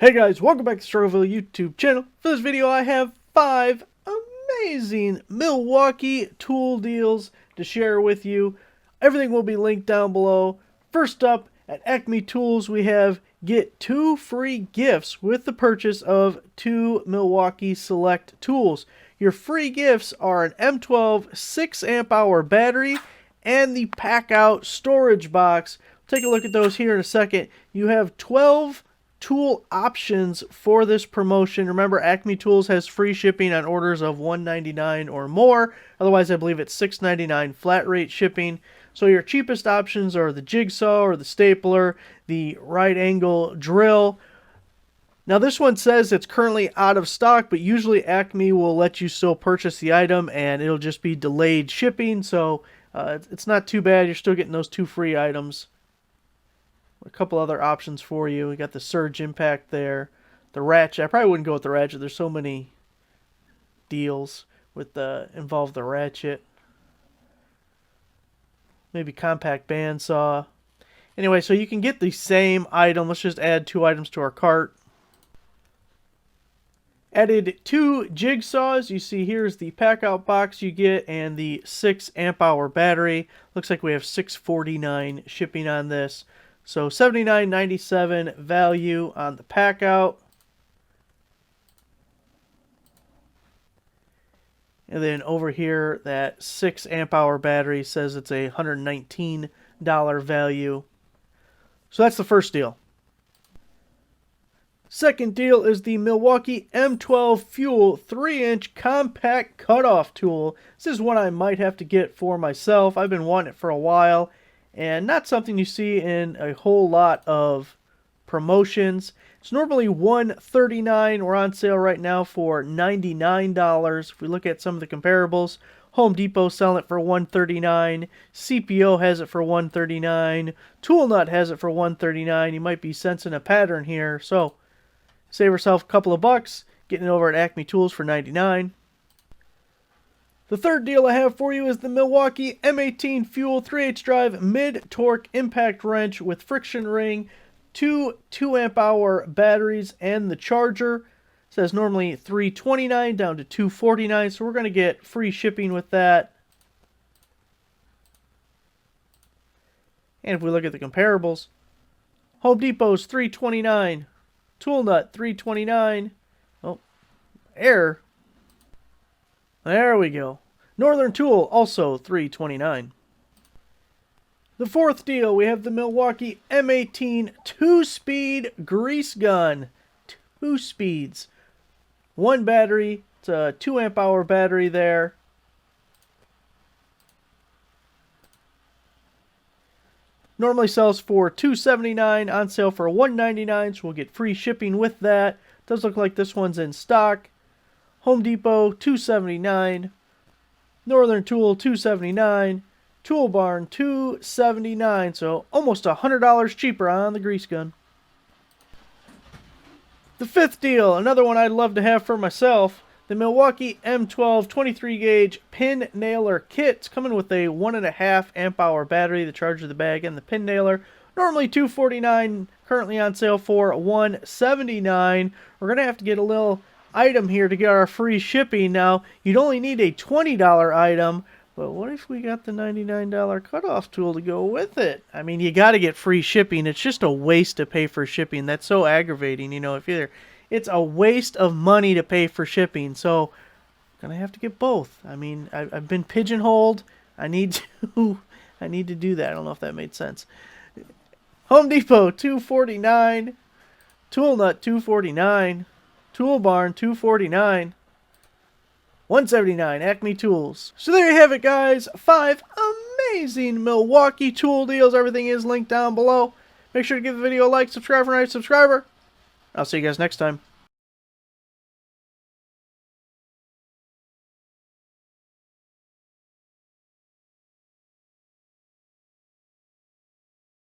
Hey guys, welcome back to the Perryville YouTube channel. For this video I have 5 amazing Milwaukee tool deals to share with you. Everything will be linked down below. First up, at Acme Tools we have get 2 free gifts with the purchase of 2 Milwaukee Select tools. Your free gifts are an M12 6 amp hour battery and the pack out storage box. Take a look at those here in a second. You have 12 tool options for this promotion. Remember, Acme Tools has free shipping on orders of $1.99 or more. Otherwise, I believe it's $6.99 flat rate shipping. So your cheapest options are the jigsaw or the stapler, the right angle drill. Now this one says it's currently out of stock, but usually Acme will let you still purchase the item and it'll just be delayed shipping. So it's not too bad. You're still getting those 2 free items. A couple other options for you. We got the surge impact there. The ratchet. I probably wouldn't go with the ratchet. There's so many deals with involve the ratchet. Maybe compact bandsaw. Anyway, so you can get the same item. Let's just add 2 items to our cart. Added 2 jigsaws. You see here's the pack out box you get and the 6 amp hour battery. Looks like we have $6.49 shipping on this. So $79.97 value on the pack out. And then over here, that 6 amp hour battery says it's a $119 value. So that's the first deal. Second deal is the Milwaukee M12 Fuel 3-inch compact cutoff tool. This is one I might have to get for myself. I've been wanting it for a while. And not something you see in a whole lot of promotions. It's normally $139. We're on sale right now for $99. If we look at some of the comparables, Home Depot selling it for $139. CPO has it for $139. Tool Nut has it for $139. You might be sensing a pattern here. So save yourself a couple of bucks, getting it over at Acme Tools for $99. The third deal I have for you is the Milwaukee M18 Fuel 3/8 drive mid-torque impact wrench with friction ring, 2 amp hour batteries, and the charger. It says normally $329 down to $249, so we're going to get free shipping with that. And if we look at the comparables, Home Depot's $329, Tool Nut $329. Oh, error. There we go. Northern Tool also $329. The fourth deal, we have the Milwaukee M18 2-speed grease gun. 2 speeds. 1 battery. It's a 2 amp hour battery there. Normally sells for $279, on sale for $199, so we'll get free shipping with that. Does look like this one's in stock. Home Depot $279, Northern Tool $279, Tool Barn $279, so almost $100 cheaper on the grease gun. The fifth deal, another one I'd love to have for myself, the Milwaukee M12 23 gauge pin nailer kit. It's coming with a 1.5 amp hour battery, the charger, the bag, and the pin nailer. Normally $249, currently on sale for $179. We're going to have to get a little item here to get our free shipping. Now, you'd only need a $20 item, but what if we got the $99 cutoff tool to go with it? I mean, you got to get free shipping. It's just a waste to pay for shipping. That's so aggravating, you know. It's a waste of money to pay for shipping, so I'm gonna have to get both. I mean, I've been pigeonholed. I need to do that. I don't know if that made sense. Home Depot $249, Tool Nut $249, Tool Barn $249, $179 Acme Tools. So there you have it, guys. 5 amazing Milwaukee tool deals. Everything is linked down below. Make sure to give the video a like, subscribe if you're not a subscriber. I'll see you guys next time.